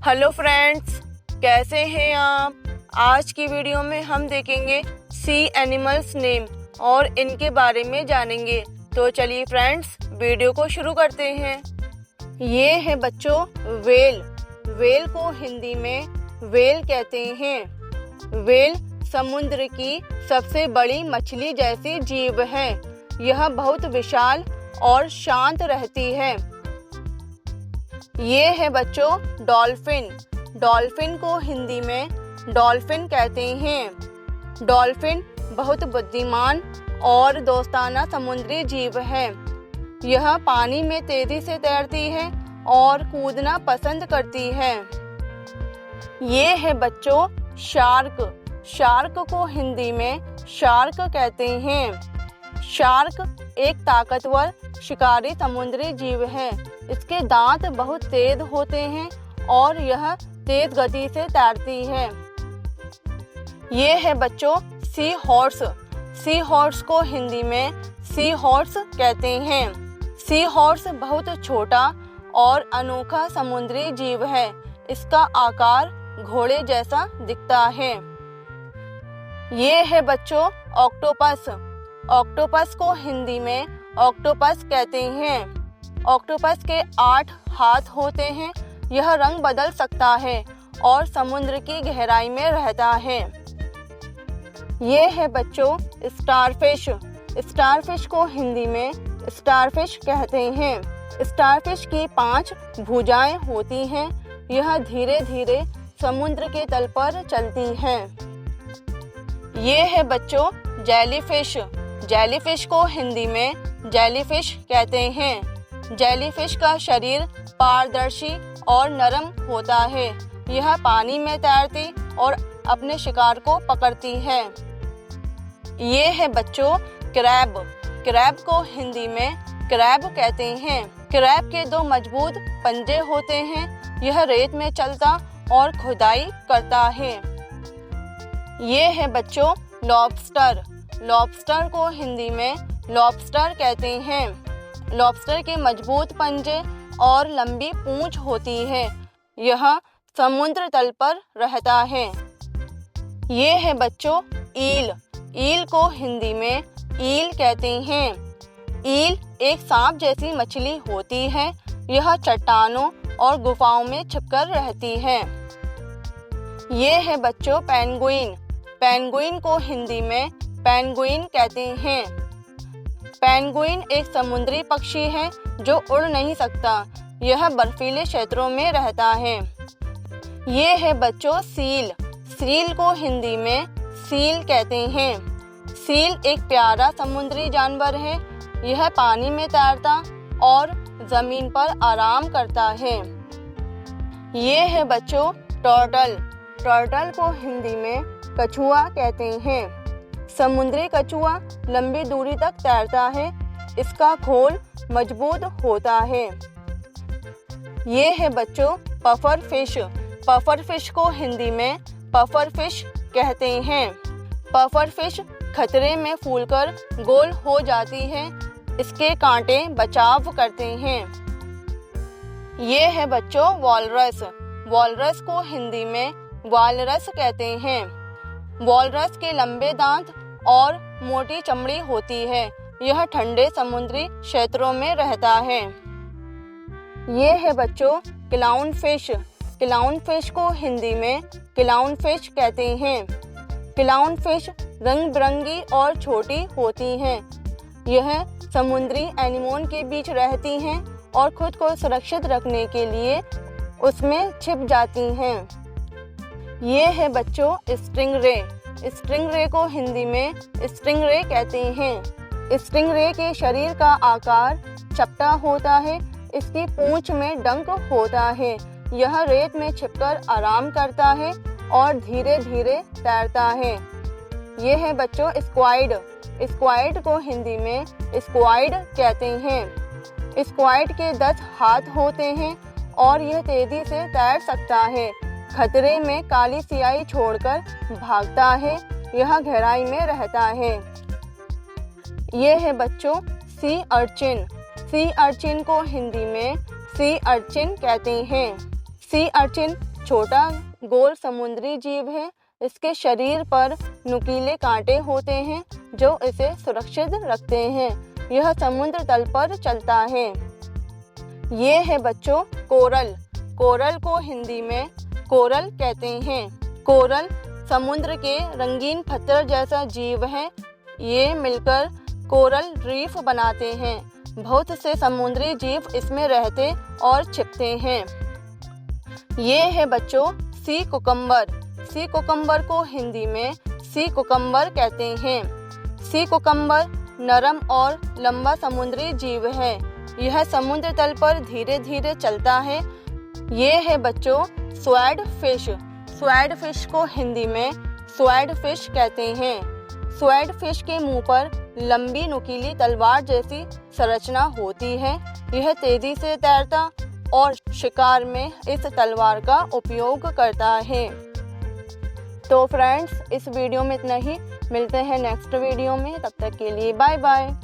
Hello friends, कैसे हैं आप। आज की वीडियो में हम देखेंगे सी एनिमल्स नेम और इनके बारे में जानेंगे। तो चलिए फ्रेंड्स, वीडियो को शुरू करते हैं। ये है बच्चों व्हेल। व्हेल को हिंदी में व्हेल कहते हैं। व्हेल समुद्र की सबसे बड़ी मछली जैसी जीव है। यह बहुत विशाल और शांत रहती है। ये है बच्चों डॉल्फिन। डॉल्फिन को हिंदी में डॉल्फिन कहते हैं। डॉल्फिन बहुत बुद्धिमान और दोस्ताना समुद्री जीव है। यह पानी में तेजी से तैरती है और कूदना पसंद करती है। ये है बच्चों शार्क। शार्क को हिंदी में शार्क कहते हैं। शार्क एक ताकतवर शिकारी समुद्री जीव है। इसके दांत बहुत तेज होते हैं और यह तेज गति से तैरती है। ये है बच्चों सी हॉर्स। सी हॉर्स को हिंदी में सी हॉर्स कहते हैं। सी हॉर्स बहुत छोटा और अनोखा समुद्री जीव है। इसका आकार घोड़े जैसा दिखता है। ये है बच्चों ऑक्टोपस। ऑक्टोपस को हिंदी में ऑक्टोपस कहते हैं। ऑक्टोपस के 8 हाथ होते हैं। यह रंग बदल सकता है और समुद्र की गहराई में रहता है। ये है बच्चों स्टारफिश। स्टारफिश को हिंदी में स्टारफिश कहते हैं। स्टारफिश की 5 भुजाएं होती हैं। यह धीरे धीरे समुद्र के तल पर चलती हैं। ये है बच्चों जेलीफिश। जेलीफिश को हिंदी में जेलीफिश कहते हैं। जेलीफिश का शरीर पारदर्शी और नरम होता है। यह पानी में तैरती और अपने शिकार को पकड़ती है। ये है बच्चों क्रैब। क्रैब को हिंदी में क्रैब कहते हैं। क्रैब के 2 मजबूत पंजे होते हैं। यह रेत में चलता और खुदाई करता है। ये है बच्चों लॉबस्टर। लॉबस्टर को हिंदी में लॉबस्टर कहते हैं। लॉबस्टर के मजबूत पंजे और लंबी पूंछ होती है। यह समुद्र तल पर रहता है। ये है बच्चों ईल। ईल को हिंदी में ईल कहते हैं। ईल एक सांप जैसी मछली होती है। यह चट्टानों और गुफाओं में छिपकर रहती है। ये है बच्चों पेंगुइन। पेंगुइन को हिंदी में पेंगुइन कहते हैं। पेंगुइन एक समुद्री पक्षी है जो उड़ नहीं सकता। यह बर्फीले क्षेत्रों में रहता है। ये है बच्चों सील। सील को हिंदी में सील कहते हैं। सील एक प्यारा समुद्री जानवर है। यह पानी में तैरता और जमीन पर आराम करता है। ये है बच्चों टर्टल। टर्टल को हिंदी में कछुआ कहते हैं। समुद्री कछुआ लंबी दूरी तक तैरता है। इसका खोल मजबूत होता है। ये है बच्चों पफर फिश। पफर फिश को हिंदी में पफर फिश कहते हैं। पफर फिश खतरे में फूलकर गोल हो जाती है। इसके कांटे बचाव करते हैं। ये है बच्चों वॉलरस। वॉलरस को हिंदी में वालरस कहते हैं। वॉलरस के लंबे दांत और मोटी चमड़ी होती है। यह ठंडे समुद्री क्षेत्रों में रहता है। ये है बच्चों क्लाउन फिश। क्लाउन फिश को हिंदी में क्लाउन फिश कहते हैं। क्लाउन फिश रंग बिरंगी और छोटी होती हैं। यह समुद्री एनीमोन के बीच रहती हैं और खुद को सुरक्षित रखने के लिए उसमें छिप जाती हैं। ये है बच्चों स्टिंगरे। स्टिंगरे को हिंदी में स्टिंगरे कहते हैं। स्टिंगरे के शरीर का आकार चपटा होता है। इसकी पूंछ में डंक होता है। यह रेत में छिपकर आराम करता है और धीरे धीरे तैरता है। ये है बच्चों स्क्वाइड। स्क्वाइड को हिंदी में स्क्वाइड कहते हैं। स्क्वाइड के 10 हाथ होते हैं और यह तेजी से तैर सकता है। खतरे में काली सियाही छोड़कर भागता है। यह गहराई में रहता है। ये है बच्चों सी अर्चिन। सी अर्चिन को हिंदी में सी अर्चिन कहते हैं। सी अर्चिन छोटा गोल समुद्री जीव है। इसके शरीर पर नुकीले कांटे होते हैं जो इसे सुरक्षित रखते हैं। यह समुद्र तल पर चलता है। ये है बच्चों कोरल। कोरल को हिंदी में कोरल कहते हैं। कोरल समुद्र के रंगीन पत्थर जैसा जीव है। ये मिलकर कोरल रीफ बनाते हैं। बहुत से समुद्री जीव इसमें रहते और छिपते हैं। ये है बच्चों सी कुकम्बर। सी कुकम्बर को हिंदी में सी कुकम्बर कहते हैं। सी कुकम्बर नरम और लंबा समुद्री जीव है। यह समुद्र तल पर धीरे धीरे चलता है। ये है बच्चों स्वैड फिश। स्वैड फिश को हिंदी में स्वैड फिश कहते हैं। स्वैड फिश के मुंह पर लंबी नुकीली तलवार जैसी संरचना होती है। यह तेजी से तैरता और शिकार में इस तलवार का उपयोग करता है। तो फ्रेंड्स, इस वीडियो में इतना ही। मिलते हैं नेक्स्ट वीडियो में। तब तक के लिए बाय बाय।